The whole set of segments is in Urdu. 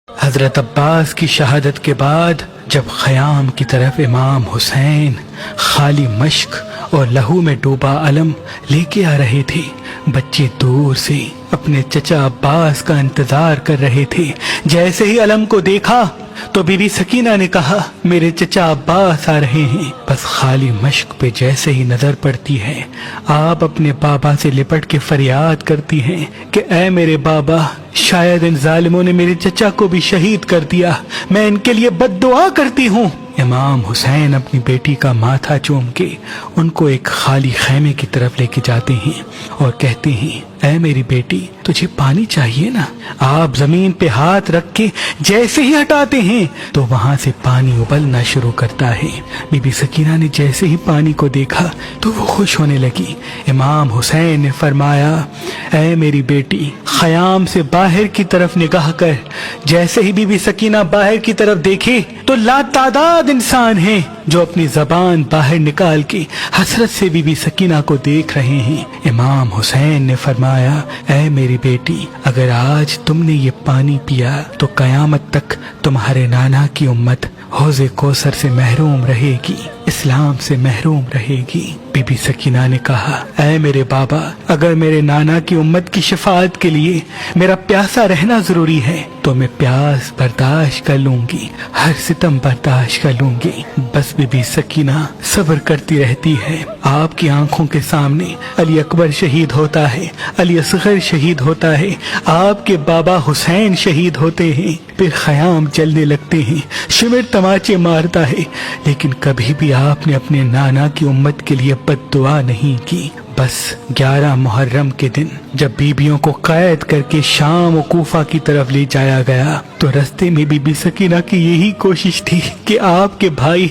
حضرت عباس کی شہادت کے بعد جب خیام کی طرف امام حسین خالی مشق اور لہو میں ڈوبا علم لے کے آ رہے تھے، بچے دور سے اپنے چچا عباس کا انتظار کر رہے تھے۔ جیسے ہی علم کو دیکھا تو بی بی سکینہ نے کہا، میرے چچا عباس آ رہے ہیں۔ بس خالی مشق پہ جیسے ہی نظر پڑتی ہے، آپ اپنے بابا سے لپٹ کے فریاد کرتی ہیں کہ اے میرے بابا، شاید ان ظالموں نے میرے چچا کو بھی شہید کر دیا، میں ان کے لیے بد دعا کرتی ہوں۔ امام حسین اپنی بیٹی کا ماتھا چوم کے ان کو ایک خالی خیمے کی طرف لے کے جاتے ہیں اور کہتے ہیں، اے میری بیٹی، تجھے پانی چاہیے نا؟ آپ زمین پہ ہاتھ رکھ کے جیسے ہی ہٹاتے ہیں تو وہاں سے پانی ابلنا شروع کرتا ہے۔ بی بی سکینہ نے جیسے ہی پانی کو دیکھا تو وہ خوش ہونے لگی۔ امام حسین نے فرمایا، اے میری بیٹی، خیام سے باہر کی طرف نگاہ کر۔ جیسے ہی بی بی سکینہ باہر کی طرف دیکھی تو لاتعداد انسان ہیں جو اپنی زبان باہر نکال کے حسرت سے بی بی سکینہ کو دیکھ رہے ہیں۔ امام حسین نے فرمایا، اے میری بیٹی، اگر آج تم نے یہ پانی پیا تو قیامت تک تمہارے نانا کی امت حوض کوثر سے محروم رہے گی، اسلام سے محروم رہے گی۔ بی بی سکینہ نے کہا، اے میرے بابا، اگر میرے نانا کی امت کی شفاعت کے لیے میرا پیاسا رہنا ضروری ہے تو میں پیاس برداشت کر لوں گی، ہر ستم برداشت کر لوں گی۔ بس بی بی سکینہ صبر کرتی رہتی ہے۔ آپ کی آنکھوں کے سامنے علی اکبر شہید ہوتا ہے، علی اصغر شہید ہوتا ہے، آپ کے بابا حسین شہید ہوتے ہیں، پھر خیام جلنے لگتے ہیں، شمر تماچے مارتا ہے، لیکن کبھی بھی آپ نے اپنے نانا کی امت کے لیے بد دعا نہیں کی۔ بس 11 محرم کے دن جب بیبیوں کو قید کر کے شام و کوفہ کی طرف لے جایا گیا تو رستے میں بی بی سکینہ کی یہی کوشش تھی کہ آپ کے بھائی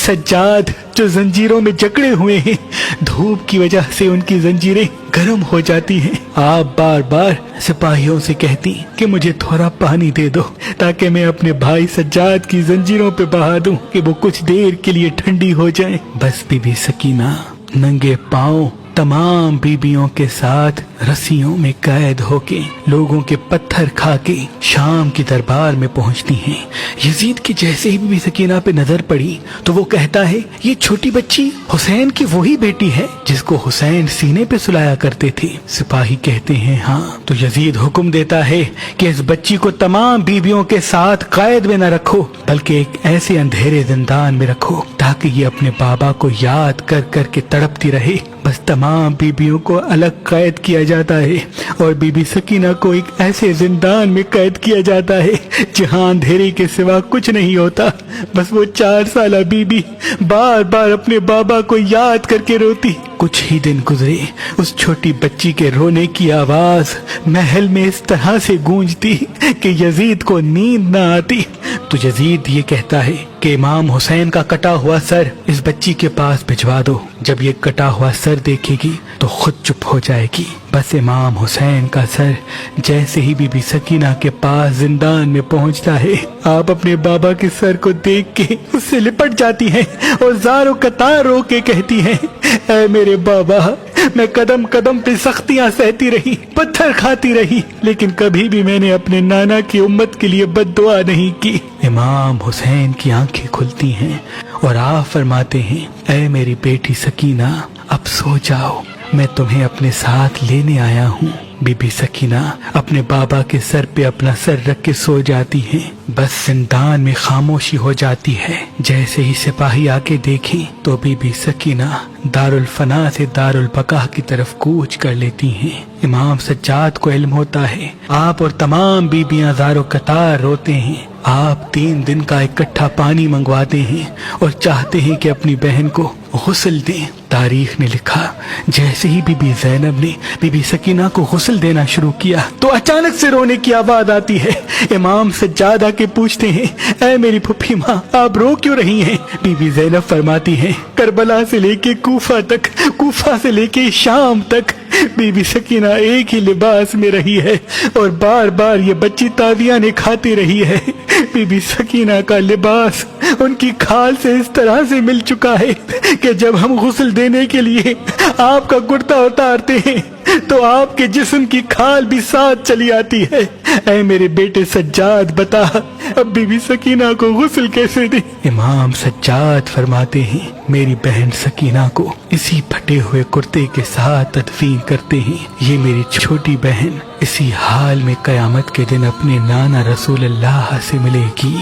سجاد جو زنجیروں میں جکڑے ہوئے ہیں، دھوپ کی وجہ سے ان کی زنجیریں گرم ہو جاتی ہیں، آپ بار بار سپاہیوں سے کہتی کہ مجھے تھوڑا پانی دے دو تاکہ میں اپنے بھائی سجاد کی زنجیروں پہ بہا دوں کہ وہ کچھ دیر کے لیے ٹھنڈی ہو جائیں۔ بس بی بی سکینہ ننگے پاؤں تمام بیبیوں کے ساتھ رسیوں میں قید ہو کے لوگوں کے پتھر کھا کے شام کی دربار میں پہنچتی ہیں۔ یزید کی جیسے ہی بی بی سکینہ پہ نظر پڑی تو وہ کہتا ہے، یہ چھوٹی بچی حسین کی وہی بیٹی ہے جس کو حسین سینے پہ سلایا کرتے تھے۔ سپاہی کہتے ہیں ہاں۔ تو یزید حکم دیتا ہے کہ اس بچی کو تمام بیبیوں کے ساتھ قید میں نہ رکھو بلکہ ایک ایسے اندھیرے زندان میں رکھو تاکہ یہ اپنے بابا کو یاد کر کر کے تڑپتی رہے۔ بس تمام بیبیوں کو الگ قید کیا جاتا ہے اور بی بی سکینہ کو ایک ایسے زندان میں قید کیا جاتا ہے جہاں اندھیرے کے سوا کچھ نہیں ہوتا۔ بس وہ 4 سالہ بی بی بار بار اپنے بابا کو یاد کر کے روتی۔ کچھ ہی دن گزرے، اس چھوٹی بچی کے رونے کی آواز محل میں اس طرح سے گونجتی کہ یزید کو نیند نہ آتی۔ تو یزید یہ کہتا ہے کہ امام حسین کا کٹا ہوا سر اس بچی کے پاس بھجوا دو، جب یہ کٹا ہوا سر دیکھے گی تو خود چپ ہو جائے گی۔ بس امام حسین کا سر جیسے ہی بی بی سکینہ کے پاس زندان میں پہنچتا ہے، آپ اپنے بابا کے سر کو دیکھ کے اس سے لپٹ جاتی ہیں اور زار و قطار رو کے کہتی ہیں، اے میرے بابا، میں قدم قدم پہ سختیاں سہتی رہی، پتھر کھاتی رہی، لیکن کبھی بھی میں نے اپنے نانا کی امت کے لیے بد دعا نہیں کی۔ امام حسین کی آنکھیں کھلتی ہیں اور آپ فرماتے ہیں، اے میری بیٹی سکینہ، اب سو جاؤ، میں تمہیں اپنے ساتھ لینے آیا ہوں۔ بی بی سکینہ اپنے بابا کے سر پہ اپنا سر رکھ کے سو جاتی ہیں۔ بس زندان میں خاموشی ہو جاتی ہے۔ جیسے ہی سپاہی آ کے دیکھیں تو بی بی سکینہ دارالفنا سے دارالبقا کی طرف کوچ کر لیتی ہیں۔ امام سجاد کو علم ہوتا ہے، آپ اور تمام بیبیاں زار و قطار روتے ہیں۔ آپ 3 دن کا اکٹھا پانی منگواتے ہیں اور چاہتے ہیں کہ اپنی بہن کو غسل دیں۔ تاریخ نے لکھا، جیسے ہی بی بی زینب نے بی بی سکینہ کو غسل دینا شروع کیا تو اچانک سے رونے کی آواز آتی ہے۔ امام سجاد آ کے پوچھتے ہیں، اے میری پھپھی ماں، آپ رو کیوں رہی ہیں؟ بی بی زینب فرماتی ہیں، کربلا سے لے کے کوفہ تک، کوفہ سے لے کے شام تک بی بی سکینہ ایک ہی لباس میں رہی ہے اور بار بار یہ بچی تازیاں کھاتی رہی ہے۔ بی بی سکینہ کا لباس ان کی کھال سے اس طرح سے مل چکا ہے کہ جب ہم غسل دینے کے لیے آپ کا کرتا اتارتے ہیں تو آپ کے جسم کی کھال بھی ساتھ چلی آتی ہے۔ اے میرے بیٹے سجاد، بتا اب بی بی سکینہ کو غسل کیسے دیں؟ امام سجاد فرماتے ہیں میری بہن سکینہ کو اسی پھٹے ہوئے کرتے کے ساتھ تدفین کرتے ہیں۔ یہ میری چھوٹی بہن اسی حال میں قیامت کے دن اپنے نانا رسول اللہ سے ملے گی۔